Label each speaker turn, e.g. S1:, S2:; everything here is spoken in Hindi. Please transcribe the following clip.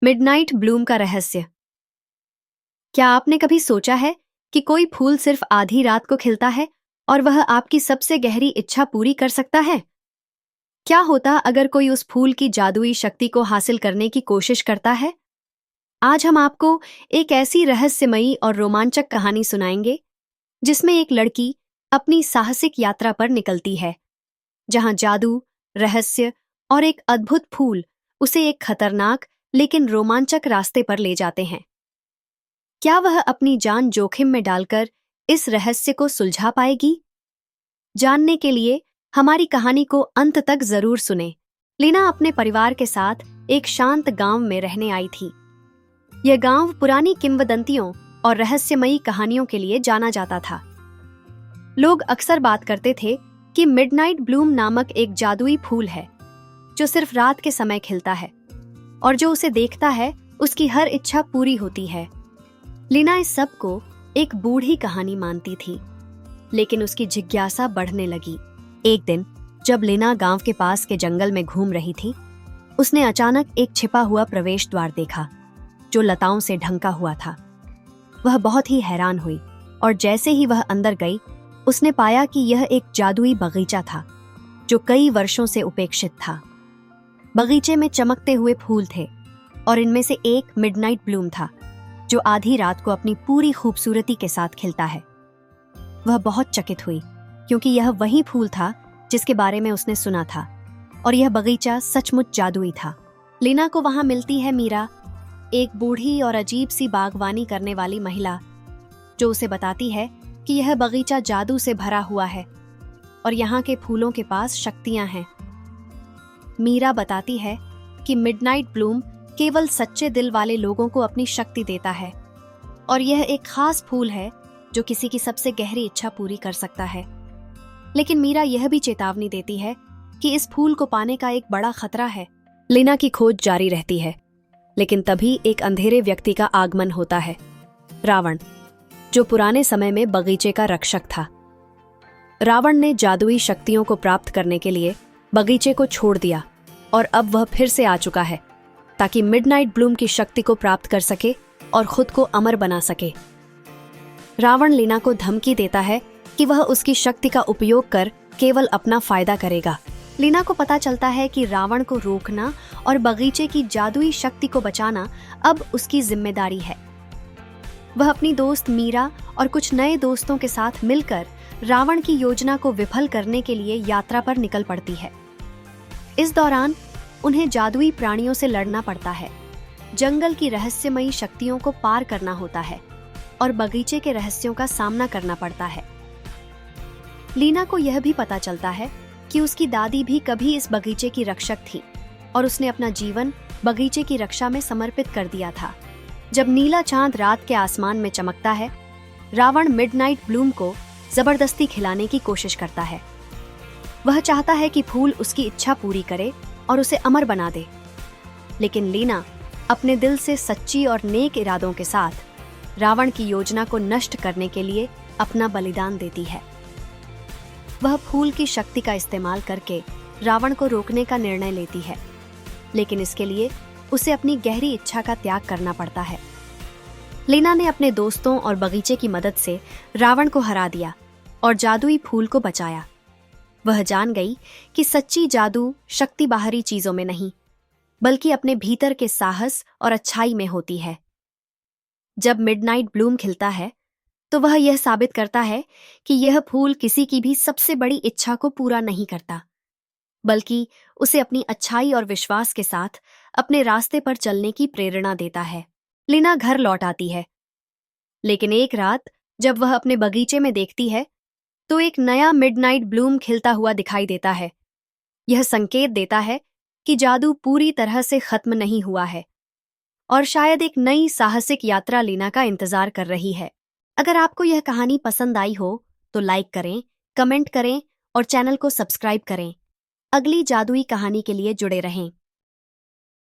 S1: मिडनाइट ब्लूम का रहस्य। क्या आपने कभी सोचा है कि कोई फूल सिर्फ आधी रात को खिलता है और वह आपकी सबसे गहरी इच्छा पूरी कर सकता है? क्या होता अगर कोई उस फूल की जादुई शक्ति को हासिल करने की कोशिश करता है? आज हम आपको एक ऐसी रहस्यमयी और रोमांचक कहानी सुनाएंगे जिसमें एक लड़की अपनी साहसिक यात्रा पर निकलती है, जहां जादू, रहस्य और एक अद्भुत फूल उसे एक खतरनाक लेकिन रोमांचक रास्ते पर ले जाते हैं। क्या वह अपनी जान जोखिम में डालकर इस रहस्य को सुलझा पाएगी? जानने के लिए हमारी कहानी को अंत तक जरूर सुने। लीना अपने परिवार के साथ एक शांत गांव में रहने आई थी। यह गांव पुरानी किंवदंतियों और रहस्यमयी कहानियों के लिए जाना जाता था। लोग अक्सर बात करते थे कि मिडनाइट ब्लूम नामक एक जादुई फूल है जो सिर्फ रात के समय खिलता है और जो उसे देखता है उसकी हर इच्छा पूरी होती है। लीना इस सब को एक बूढ़ी कहानी मानती थी, लेकिन उसकी जिज्ञासा बढ़ने लगी। एक दिन जब लीना गांव के पास के जंगल में घूम रही थी, उसने अचानक एक छिपा हुआ प्रवेश द्वार देखा जो लताओं से ढंका हुआ था। वह बहुत ही हैरान हुई और जैसे ही वह अंदर गई, उसने पाया कि यह एक जादुई बगीचा था जो कई वर्षों से उपेक्षित था। बगीचे में चमकते हुए फूल थे और इनमें से एक मिडनाइट ब्लूम था जो आधी रात को अपनी पूरी खूबसूरती के साथ खिलता है। वह बहुत चकित हुई क्योंकि यह वही फूल था जिसके बारे में उसने सुना था और यह बगीचा सचमुच जादुई था। लीना को वहां मिलती है मीरा, एक बूढ़ी और अजीब सी बागवानी करने वाली महिला, जो उसे बताती है कि यह बगीचा जादू से भरा हुआ है और यहाँ के फूलों के पास शक्तियां हैं। मीरा बताती है कि मिडनाइट ब्लूम केवल सच्चे दिल वाले लोगों को अपनी शक्ति देता है और यह एक खास फूल है जो किसी की सबसे गहरी इच्छा पूरी कर सकता है। लेकिन मीरा यह भी चेतावनी देती है कि इस फूल को पाने का एक बड़ा खतरा है। लीना की खोज जारी रहती है, लेकिन तभी एक अंधेरे व्यक्ति का आगमन होता है, रावण, जो पुराने समय में बगीचे का रक्षक था। रावण ने जादुई शक्तियों को प्राप्त करने के लिए बगीचे को छोड़ दिया और अब वह फिर से आ चुका है ताकि मिडनाइट ब्लूम की शक्ति को प्राप्त कर सके और खुद को अमर बना सके। रावण लीना को धमकी देता है कि वह उसकी शक्ति का उपयोग कर केवल अपना फायदा करेगा। लीना को पता चलता है कि रावण को रोकना और बगीचे की जादुई शक्ति को बचाना अब उसकी जिम्मेदारी है। वह अपनी दोस्त मीरा और कुछ नए दोस्तों के साथ मिलकर रावण की योजना को विफल करने के लिए यात्रा पर निकल पड़ती है। इस दौरान उन्हें जादुई प्राणियों से लड़ना पड़ता है, जंगल की रहस्यमयी शक्तियों को पार करना होता है और बगीचे के रहस्यों का सामना करना पड़ता है। लीना को यह भी पता चलता है कि उसकी दादी भी कभी इस बगीचे की रक्षक थी और उसने अपना जीवन बगीचे की रक्षा में समर्पित कर दिया था। जब नीला चांद रात के आसमान में चमकता है, रावण मिडनाइट ब्लूम को जबरदस्ती खिलाने की कोशिश करता है। वह चाहता है कि फूल उसकी इच्छा पूरी करे और उसे अमर बना दे, लेकिन लीना अपने दिल से सच्ची और नेक इरादों के साथ रावण की योजना को नष्ट करने के लिए अपना बलिदान देती है। वह फूल की शक्ति का इस्तेमाल करके रावण को रोकने का निर्णय लेती है, लेकिन इसके लिए उसे अपनी गहरी इच्छा का त्याग करना पड़ता है। लीना ने अपने दोस्तों और बगीचे की मदद से रावण को हरा दिया और जादुई फूल को बचाया। वह जान गई कि सच्ची जादू शक्ति बाहरी चीजों में नहीं, बल्कि अपने भीतर के साहस और अच्छाई में होती है। जब मिडनाइट ब्लूम खिलता है, तो वह यह साबित करता है कि यह फूल किसी की भी सबसे बड़ी इच्छा को पूरा नहीं करता, बल्कि उसे अपनी अच्छाई और विश्वास के साथ अपने रास्ते पर चलने की प्रेरणा देता है। लीना घर लौट आती है, लेकिन एक रात जब वह अपने बगीचे में देखती है तो एक नया मिडनाइट ब्लूम खिलता हुआ दिखाई देता है। यह संकेत देता है कि जादू पूरी तरह से खत्म नहीं हुआ है और शायद एक नई साहसिक यात्रा लीना का इंतजार कर रही है। अगर आपको यह कहानी पसंद आई हो तो लाइक करें, कमेंट करें और चैनल को सब्सक्राइब करें। अगली जादुई कहानी के लिए जुड़े रहें।